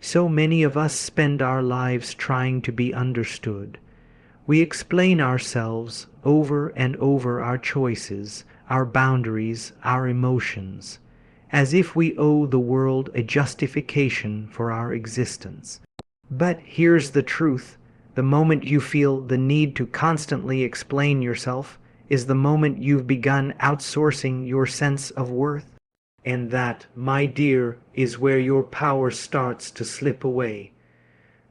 So many of us spend our lives trying to be understood. We explain ourselves over and over, our choices, our boundaries, our emotions, as if we owe the world a justification for our existence. But here's the truth. The moment you feel the need to constantly explain yourself is the moment you've begun outsourcing your sense of worth. And that, my dear, is where your power starts to slip away.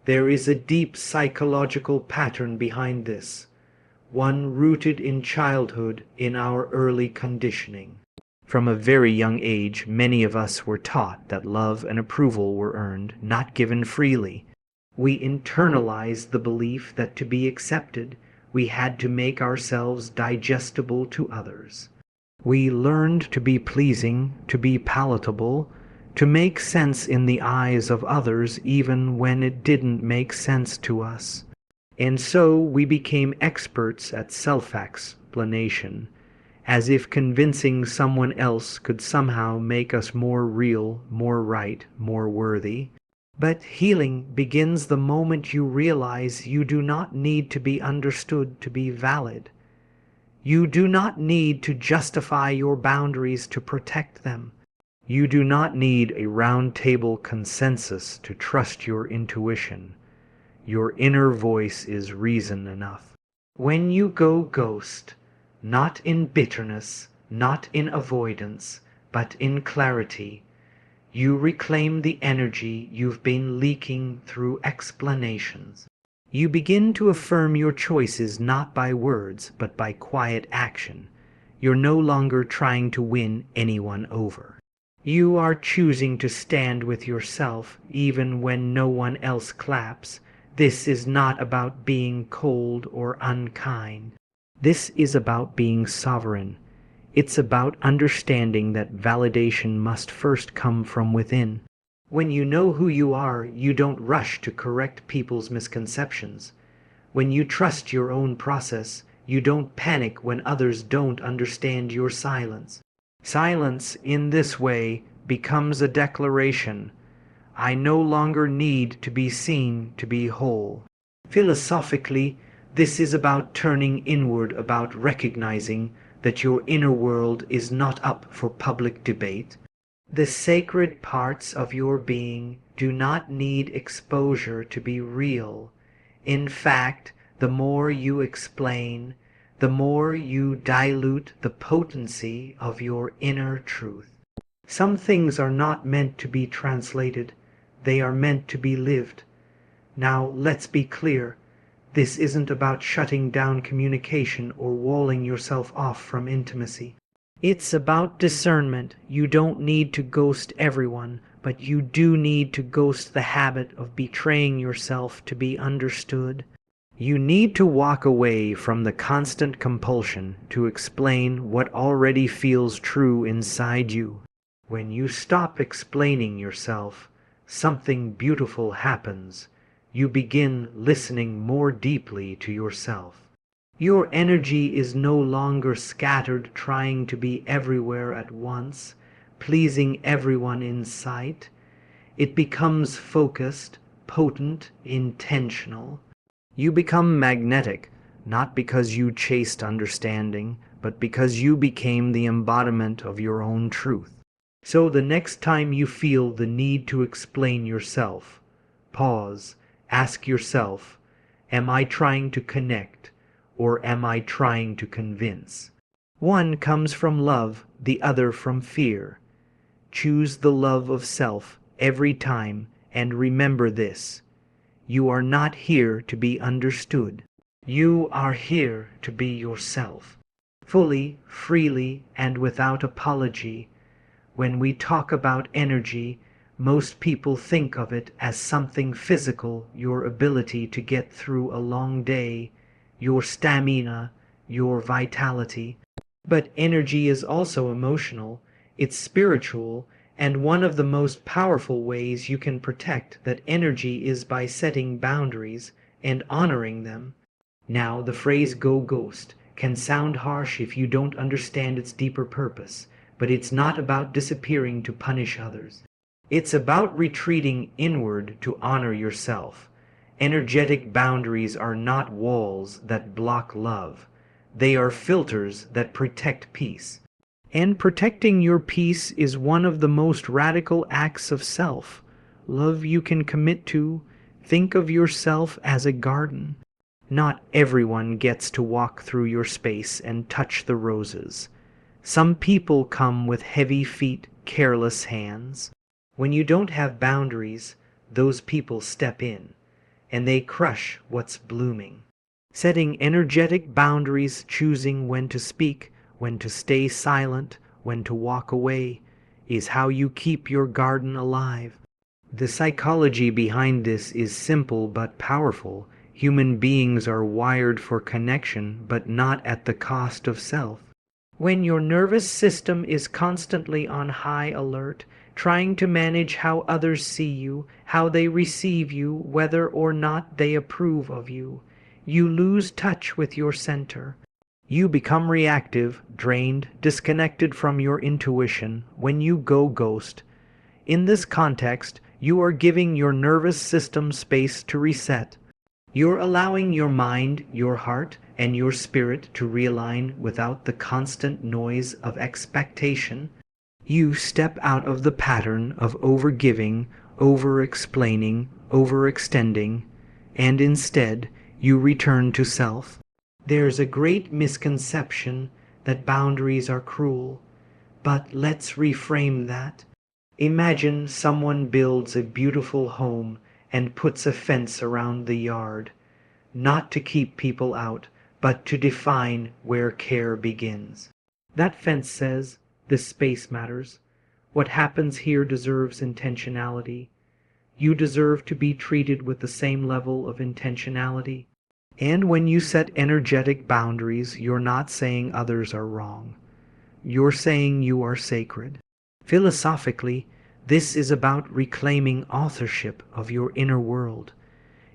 There is a deep psychological pattern behind this, one rooted in childhood, in our early conditioning. From a very young age, many of us were taught that love and approval were earned, not given freely. We internalized the belief that to be accepted, we had to make ourselves digestible to others. We learned to be pleasing, to be palatable, to make sense in the eyes of others even when it didn't make sense to us. And so we became experts at self-explanation, as if convincing someone else could somehow make us more real, more right, more worthy. But healing begins the moment you realize you do not need to be understood to be valid. You do not need to justify your boundaries to protect them. You do not need a round table consensus to trust your intuition. Your inner voice is reason enough. When you go ghost, not in bitterness, not in avoidance, but in clarity, you reclaim the energy you've been leaking through explanations. You begin to affirm your choices not by words, but by quiet action. You're no longer trying to win anyone over. You are choosing to stand with yourself even when no one else claps. This is not about being cold or unkind. This is about being sovereign. It's about understanding that validation must first come from within. When you know who you are, you don't rush to correct people's misconceptions. When you trust your own process, you don't panic when others don't understand your silence. Silence in this way becomes a declaration. I no longer need to be seen to be whole. Philosophically, this is about turning inward, about recognizing that your inner world is not up for public debate. The sacred parts of your being do not need exposure to be real. In fact, the more you explain, the more you dilute the potency of your inner truth. Some things are not meant to be translated. They are meant to be lived. Now, let's be clear. This isn't about shutting down communication or walling yourself off from intimacy. It's about discernment. You don't need to ghost everyone, but you do need to ghost the habit of betraying yourself to be understood. You need to walk away from the constant compulsion to explain what already feels true inside you. When you stop explaining yourself, something beautiful happens. You begin listening more deeply to yourself. Your energy is no longer scattered trying to be everywhere at once, pleasing everyone in sight. It becomes focused, potent, intentional. You become magnetic, not because you chased understanding, but because you became the embodiment of your own truth. So the next time you feel the need to explain yourself, pause. Ask yourself, am I trying to connect or am I trying to convince? One comes from love, the other from fear. Choose the love of self every time and remember this. You are not here to be understood. You are here to be yourself, fully, freely, and without apology. When we talk about energy, most people think of it as something physical, your ability to get through a long day, your stamina, your vitality. But energy is also emotional, it's spiritual, and one of the most powerful ways you can protect that energy is by setting boundaries and honoring them. Now, the phrase "go ghost" can sound harsh if you don't understand its deeper purpose, but it's not about disappearing to punish others. It's about retreating inward to honor yourself. Energetic boundaries are not walls that block love. They are filters that protect peace. And protecting your peace is one of the most radical acts of self-love you can commit to. Think of yourself as a garden. Not everyone gets to walk through your space and touch the roses. Some people come with heavy feet, careless hands. When you don't have boundaries, those people step in, and they crush what's blooming. Setting energetic boundaries, choosing when to speak, when to stay silent, when to walk away, is how you keep your garden alive. The psychology behind this is simple but powerful. Human beings are wired for connection, but not at the cost of self. When your nervous system is constantly on high alert, trying to manage how others see you, how they receive you, whether or not they approve of you, you lose touch with your center. You become reactive, drained, disconnected from your intuition when you go ghost. In this context, you are giving your nervous system space to reset. You're allowing your mind, your heart, and your spirit to realign without the constant noise of expectation. You step out of the pattern of overgiving, over-explaining, overextending, and instead you return to self. There's a great misconception that boundaries are cruel, but let's reframe that. Imagine someone builds a beautiful home and puts a fence around the yard, not to keep people out, but to define where care begins. That fence says, this space matters. What happens here deserves intentionality. You deserve to be treated with the same level of intentionality. And when you set energetic boundaries, you're not saying others are wrong. You're saying you are sacred. Philosophically, this is about reclaiming authorship of your inner world.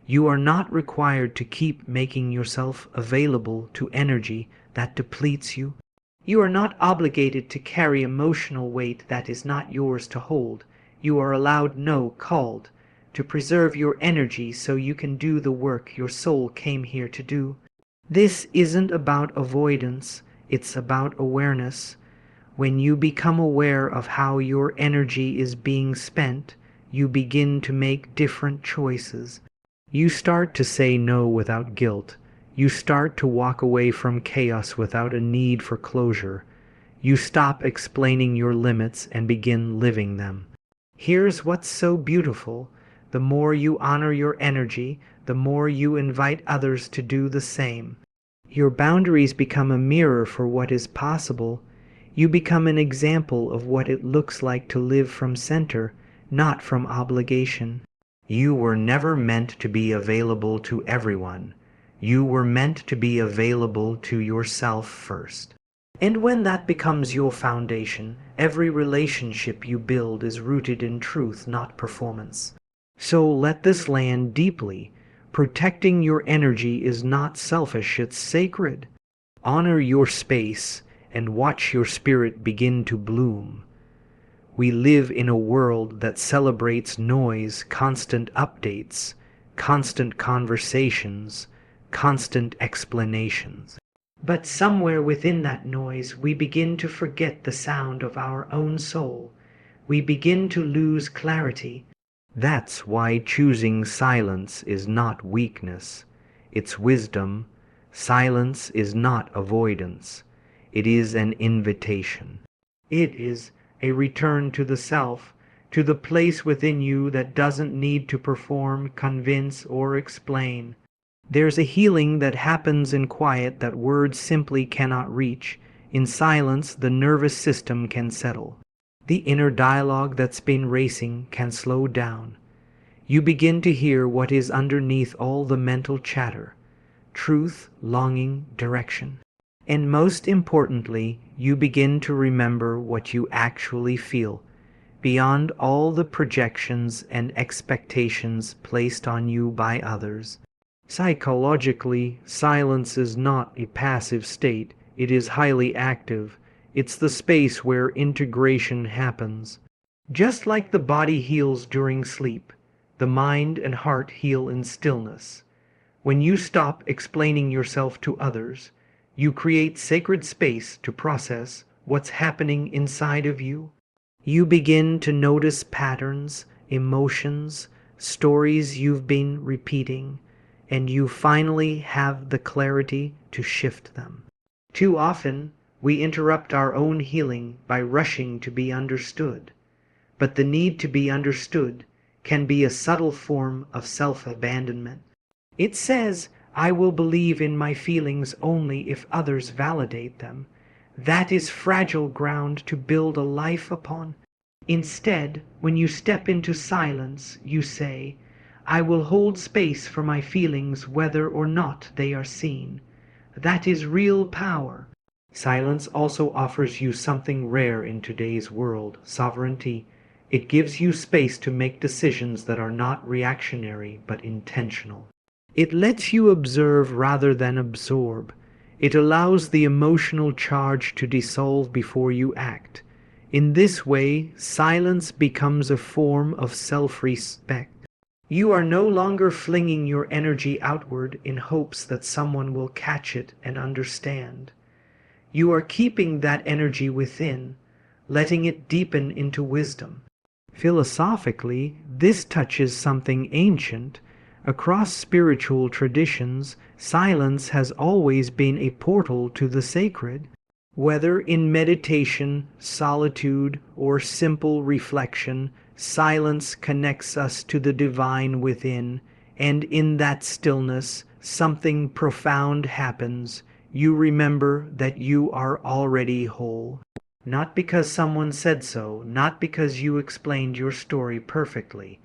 You are not required to keep making yourself available to energy that depletes you. You are not obligated to carry emotional weight that is not yours to hold. You are allowed, no, called, to preserve your energy so you can do the work your soul came here to do. This isn't about avoidance, it's about awareness. When you become aware of how your energy is being spent, you begin to make different choices. You start to say no without guilt. You start to walk away from chaos without a need for closure. You stop explaining your limits and begin living them. Here's what's so beautiful. The more you honor your energy, the more you invite others to do the same. Your boundaries become a mirror for what is possible. You become an example of what it looks like to live from center, not from obligation. You were never meant to be available to everyone. You were meant to be available to yourself first. And when that becomes your foundation, every relationship you build is rooted in truth, not performance. So let this land deeply. Protecting your energy is not selfish, it's sacred. Honor your space and watch your spirit begin to bloom. We live in a world that celebrates noise, constant updates, constant conversations, constant explanations. But somewhere within that noise, we begin to forget the sound of our own soul. We begin to lose clarity. That's why choosing silence is not weakness. It's wisdom. Silence is not avoidance. It is an invitation. It is a return to the self, to the place within you that doesn't need to perform, convince, or explain. There's a healing that happens in quiet that words simply cannot reach. In silence, the nervous system can settle. The inner dialogue that's been racing can slow down. You begin to hear what is underneath all the mental chatter: truth, longing, direction. And most importantly, you begin to remember what you actually feel, beyond all the projections and expectations placed on you by others. Psychologically, silence is not a passive state, it is highly active. It's the space where integration happens. Just like the body heals during sleep, the mind and heart heal in stillness. When you stop explaining yourself to others, you create sacred space to process what's happening inside of you. You begin to notice patterns, emotions, stories you've been repeating, and you finally have the clarity to shift them. Too often, we interrupt our own healing by rushing to be understood. But the need to be understood can be a subtle form of self-abandonment. It says, I will believe in my feelings only if others validate them. That is fragile ground to build a life upon. Instead, when you step into silence, you say, I will hold space for my feelings whether or not they are seen. That is real power. Silence also offers you something rare in today's world, sovereignty. It gives you space to make decisions that are not reactionary but intentional. It lets you observe rather than absorb. It allows the emotional charge to dissolve before you act. In this way, silence becomes a form of self-respect. You are no longer flinging your energy outward in hopes that someone will catch it and understand. You are keeping that energy within, letting it deepen into wisdom. Philosophically, this touches something ancient. Across spiritual traditions, silence has always been a portal to the sacred. Whether in meditation, solitude, or simple reflection, silence connects us to the divine within, and in that stillness, something profound happens. You remember that you are already whole. Not because someone said so, not because you explained your story perfectly,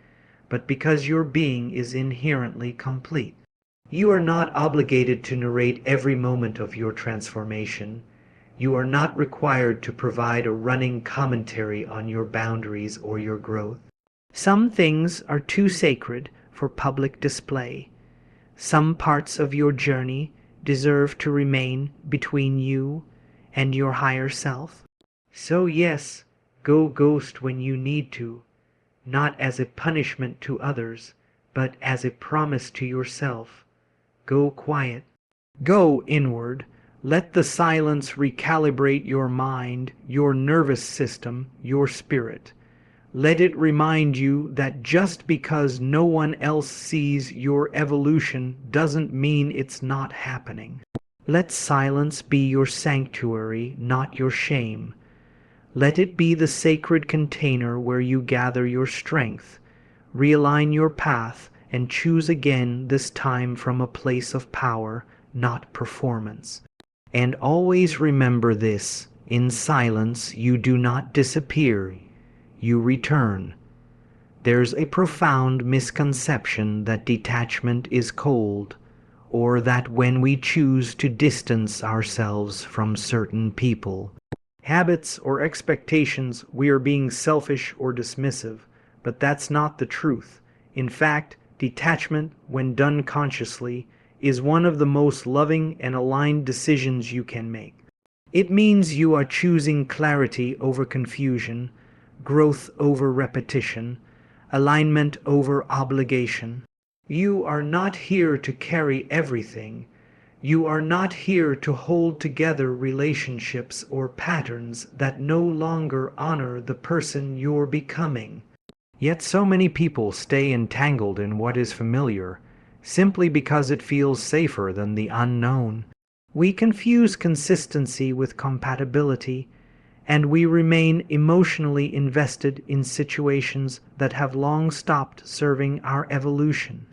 but because your being is inherently complete. You are not obligated to narrate every moment of your transformation. You are not required to provide a running commentary on your boundaries or your growth. Some things are too sacred for public display. Some parts of your journey deserve to remain between you and your higher self. So yes, go ghost when you need to, not as a punishment to others, but as a promise to yourself. Go quiet. Go inward. Let the silence recalibrate your mind, your nervous system, your spirit. Let it remind you that just because no one else sees your evolution doesn't mean it's not happening. Let silence be your sanctuary, not your shame. Let it be the sacred container where you gather your strength, realign your path, and choose again, this time from a place of power, not performance. And always remember this, in silence you do not disappear, you return. There's a profound misconception that detachment is cold, or that when we choose to distance ourselves from certain people, habits, or expectations, we are being selfish or dismissive, but that's not the truth. In fact, detachment, when done consciously, is one of the most loving and aligned decisions you can make. It means you are choosing clarity over confusion, growth over repetition, alignment over obligation. You are not here to carry everything. You are not here to hold together relationships or patterns that no longer honor the person you're becoming. Yet so many people stay entangled in what is familiar, simply because it feels safer than the unknown. We confuse consistency with compatibility, and we remain emotionally invested in situations that have long stopped serving our evolution.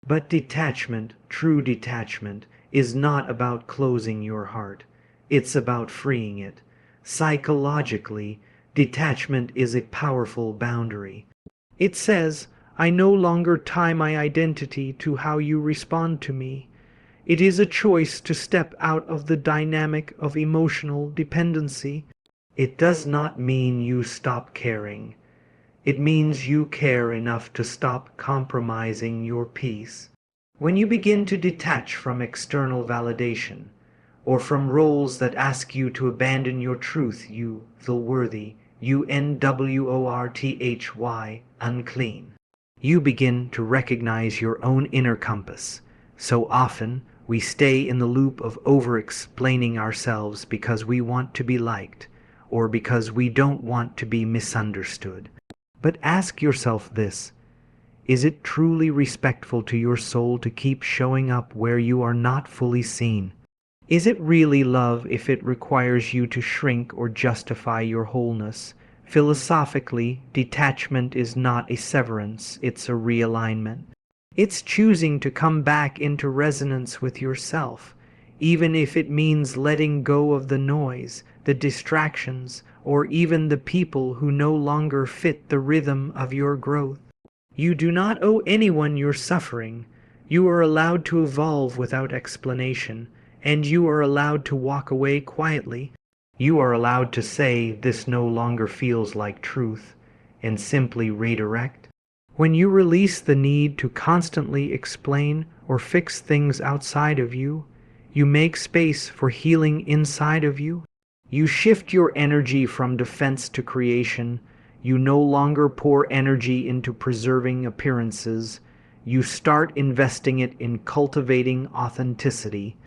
But detachment, true detachment, is not about closing your heart. It's about freeing it. Psychologically, detachment is a powerful boundary. It says, I no longer tie my identity to how you respond to me. It is a choice to step out of the dynamic of emotional dependency. It does not mean you stop caring. It means you care enough to stop compromising your peace. When you begin to detach from external validation, or from roles that ask you to abandon your truth, you feel worthy, unworthy, unclean. You begin to recognize your own inner compass. So often, we stay in the loop of over-explaining ourselves because we want to be liked, or because we don't want to be misunderstood. But ask yourself this: is it truly respectful to your soul to keep showing up where you are not fully seen? Is it really love if it requires you to shrink or justify your wholeness? Philosophically, detachment is not a severance, it's a realignment. It's choosing to come back into resonance with yourself, even if it means letting go of the noise, the distractions, or even the people who no longer fit the rhythm of your growth. You do not owe anyone your suffering. You are allowed to evolve without explanation, and you are allowed to walk away quietly. You are allowed to say, "This no longer feels like truth," and simply redirect. When you release the need to constantly explain or fix things outside of you, you make space for healing inside of you. You shift your energy from defense to creation. You no longer pour energy into preserving appearances. You start investing it in cultivating authenticity.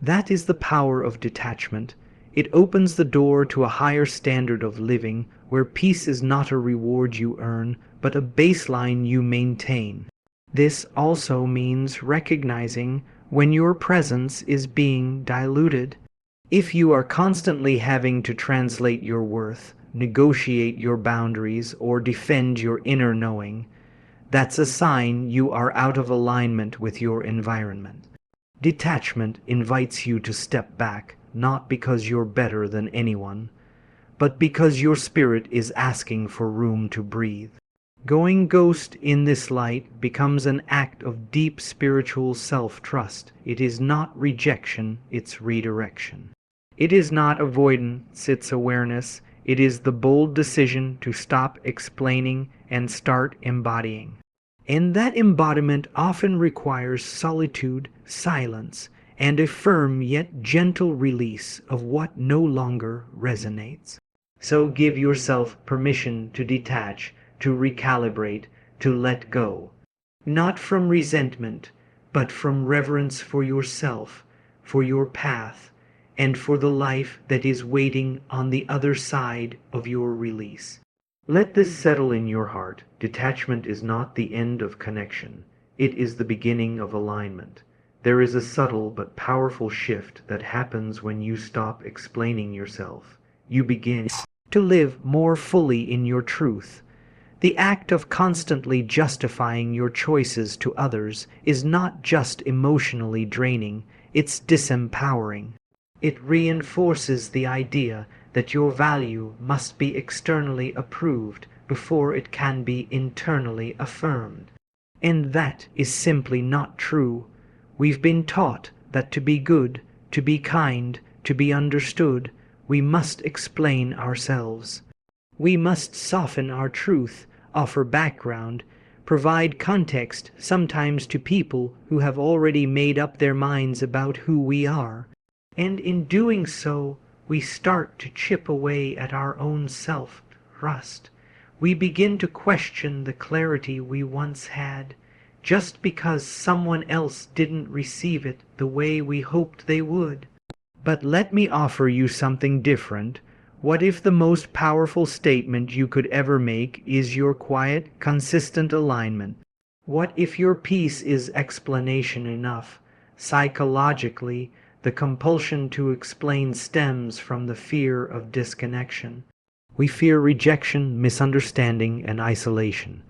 That is the power of detachment. It opens the door to a higher standard of living, where peace is not a reward you earn, but a baseline you maintain. This also means recognizing when your presence is being diluted. If you are constantly having to translate your worth, negotiate your boundaries, or defend your inner knowing, that's a sign you are out of alignment with your environment. Detachment invites you to step back, not because you're better than anyone, but because your spirit is asking for room to breathe. Going ghost in this light becomes an act of deep spiritual self-trust. It is not rejection, it's redirection. It is not avoidance, it's awareness. It is the bold decision to stop explaining and start embodying. And that embodiment often requires solitude, silence, and a firm yet gentle release of what no longer resonates. So give yourself permission to detach, to recalibrate, to let go. Not from resentment, but from reverence for yourself, for your path, and for the life that is waiting on the other side of your release. Let this settle in your heart. Detachment is not the end of connection. It is the beginning of alignment. There is a subtle but powerful shift that happens when you stop explaining yourself. You begin to live more fully in your truth. The act of constantly justifying your choices to others is not just emotionally draining, it's disempowering. It reinforces the idea that your value must be externally approved before it can be internally affirmed. And that is simply not true. We've been taught that to be good, to be kind, to be understood, we must explain ourselves. We must soften our truth, offer background, provide context, sometimes to people who have already made up their minds about who we are. And in doing so, we start to chip away at our own self-trust. We begin to question the clarity we once had, just because someone else didn't receive it the way we hoped they would. But let me offer you something different. What if the most powerful statement you could ever make is your quiet, consistent alignment? What if your peace is explanation enough? Psychologically, the compulsion to explain stems from the fear of disconnection. We fear rejection, misunderstanding, and isolation.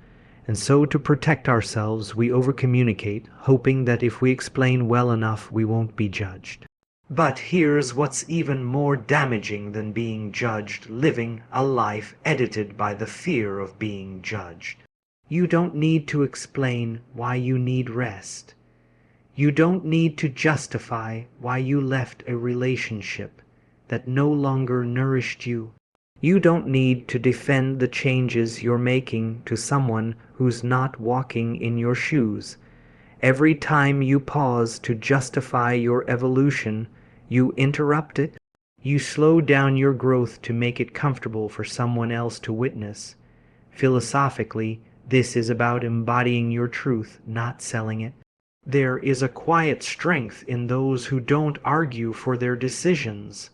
And so to protect ourselves, we overcommunicate, hoping that if we explain well enough, we won't be judged. But here's what's even more damaging than being judged: living a life edited by the fear of being judged. You don't need to explain why you need rest. You don't need to justify why you left a relationship that no longer nourished you. You don't need to defend the changes you're making to someone who's not walking in your shoes. Every time you pause to justify your evolution, you interrupt it. You slow down your growth to make it comfortable for someone else to witness. Philosophically, this is about embodying your truth, not selling it. There is a quiet strength in those who don't argue for their decisions.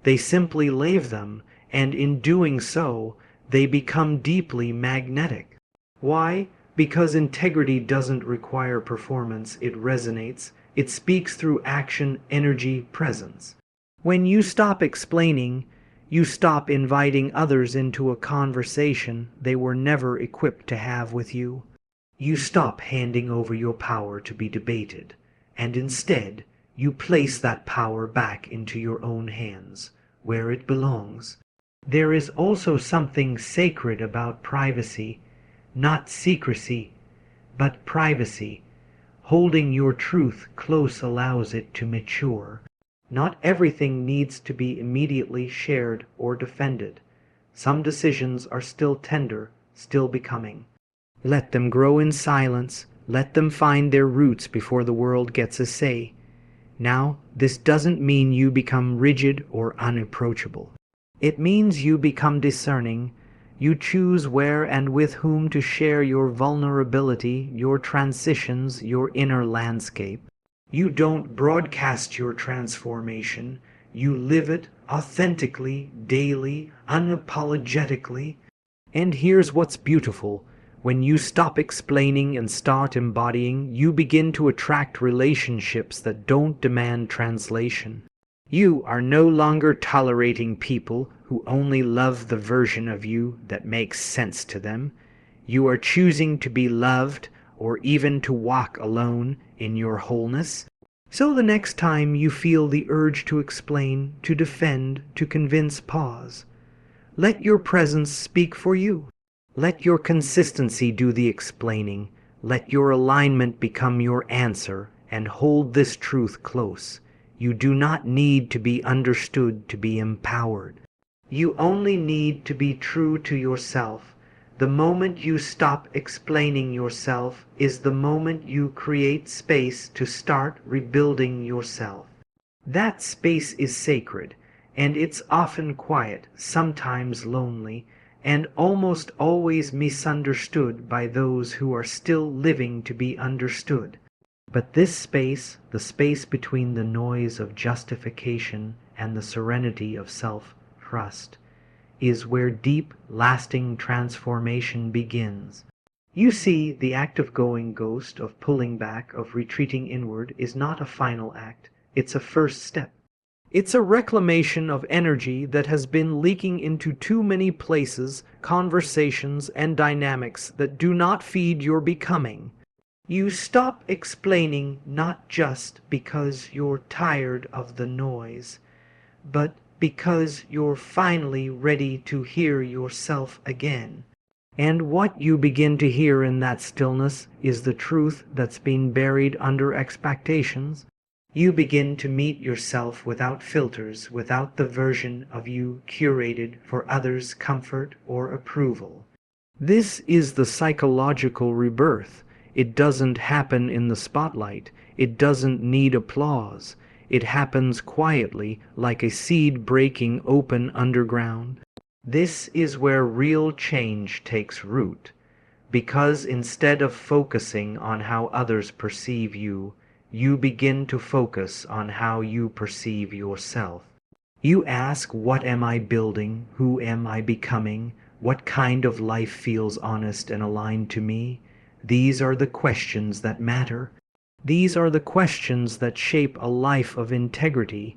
They simply live them, and in doing so, they become deeply magnetic. Why? Because integrity doesn't require performance, it resonates. It speaks through action, energy, presence. When you stop explaining, you stop inviting others into a conversation they were never equipped to have with you. You stop handing over your power to be debated, and instead you place that power back into your own hands, where it belongs. There is also something sacred about privacy, not secrecy, but privacy. Holding your truth close allows it to mature. Not everything needs to be immediately shared or defended. Some decisions are still tender, still becoming. Let them grow in silence. Let them find their roots before the world gets a say. Now, this doesn't mean you become rigid or unapproachable. It means you become discerning. You choose where and with whom to share your vulnerability, your transitions, your inner landscape. You don't broadcast your transformation. You live it authentically, daily, unapologetically. And here's what's beautiful. When you stop explaining and start embodying, you begin to attract relationships that don't demand translation. You are no longer tolerating people who only love the version of you that makes sense to them. You are choosing to be loved, or even to walk alone in your wholeness. So the next time you feel the urge to explain, to defend, to convince, pause. Let your presence speak for you. Let your consistency do the explaining. Let your alignment become your answer, and hold this truth close. You do not need to be understood to be empowered. You only need to be true to yourself. The moment you stop explaining yourself is the moment you create space to start rebuilding yourself. That space is sacred, and it's often quiet, sometimes lonely, and almost always misunderstood by those who are still living to be understood. But this space, the space between the noise of justification and the serenity of self-trust, is where deep, lasting transformation begins. You see, the act of going ghost, of pulling back, of retreating inward, is not a final act. It's a first step. It's a reclamation of energy that has been leaking into too many places, conversations, and dynamics that do not feed your becoming. You stop explaining not just because you're tired of the noise, but because you're finally ready to hear yourself again. And what you begin to hear in that stillness is the truth that's been buried under expectations. You begin to meet yourself without filters, without the version of you curated for others' comfort or approval. This is the psychological rebirth. It doesn't happen in the spotlight. It doesn't need applause. It happens quietly, like a seed breaking open underground. This is where real change takes root, because instead of focusing on how others perceive you, you begin to focus on how you perceive yourself. You ask, what am I building? Who am I becoming? What kind of life feels honest and aligned to me? These are the questions that matter. These are the questions that shape a life of integrity.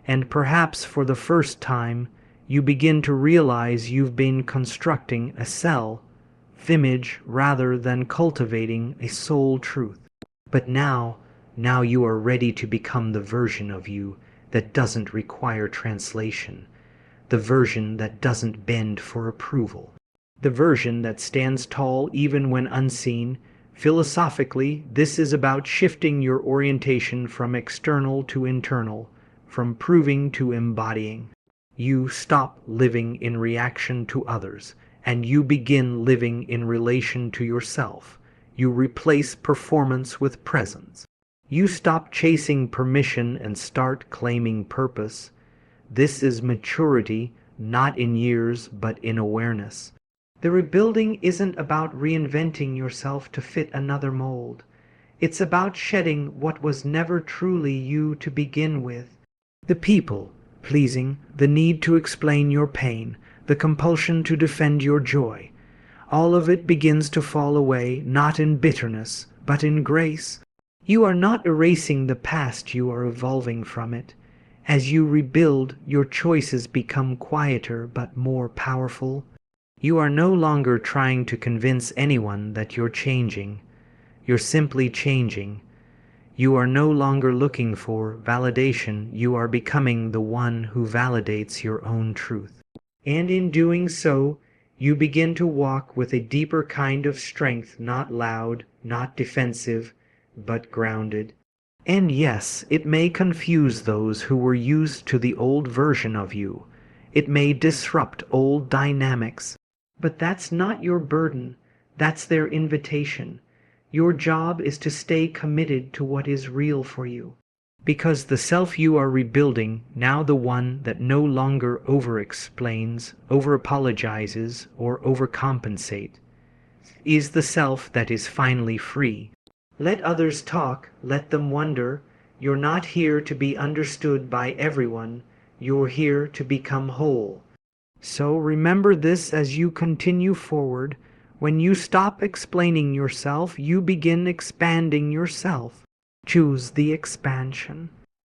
And perhaps for the first time, you begin to realize you've been constructing a self-image rather than cultivating a soul truth. But now you are ready to become the version of you that doesn't require translation, the version that doesn't bend for approval, the version that stands tall even when unseen. Philosophically, this is about shifting your orientation from external to internal, from proving to embodying. You stop living in reaction to others, and you begin living in relation to yourself. You replace performance with presence. You stop chasing permission and start claiming purpose. This is maturity, not in years, but in awareness. The rebuilding isn't about reinventing yourself to fit another mold. It's about shedding what was never truly you to begin with. The people pleasing, the need to explain your pain, the compulsion to defend your joy. All of it begins to fall away, not in bitterness, but in grace. You are not erasing the past, you are evolving from it. As you rebuild, your choices become quieter but more powerful. You are no longer trying to convince anyone that you're changing. You're simply changing. You are no longer looking for validation, you are becoming the one who validates your own truth. And in doing so, you begin to walk with a deeper kind of strength, not loud, not defensive, but grounded. And yes, it may confuse those who were used to the old version of you. It may disrupt old dynamics. But that's not your burden, that's their invitation. Your job is to stay committed to what is real for you. Because the self you are rebuilding, now the one that no longer over-explains, over-apologizes, or overcompensates, is the self that is finally free. Let others talk, let them wonder. You're not here to be understood by everyone. You're here to become whole. So remember this as you continue forward. When you stop explaining yourself, you begin expanding yourself. Choose the expansion.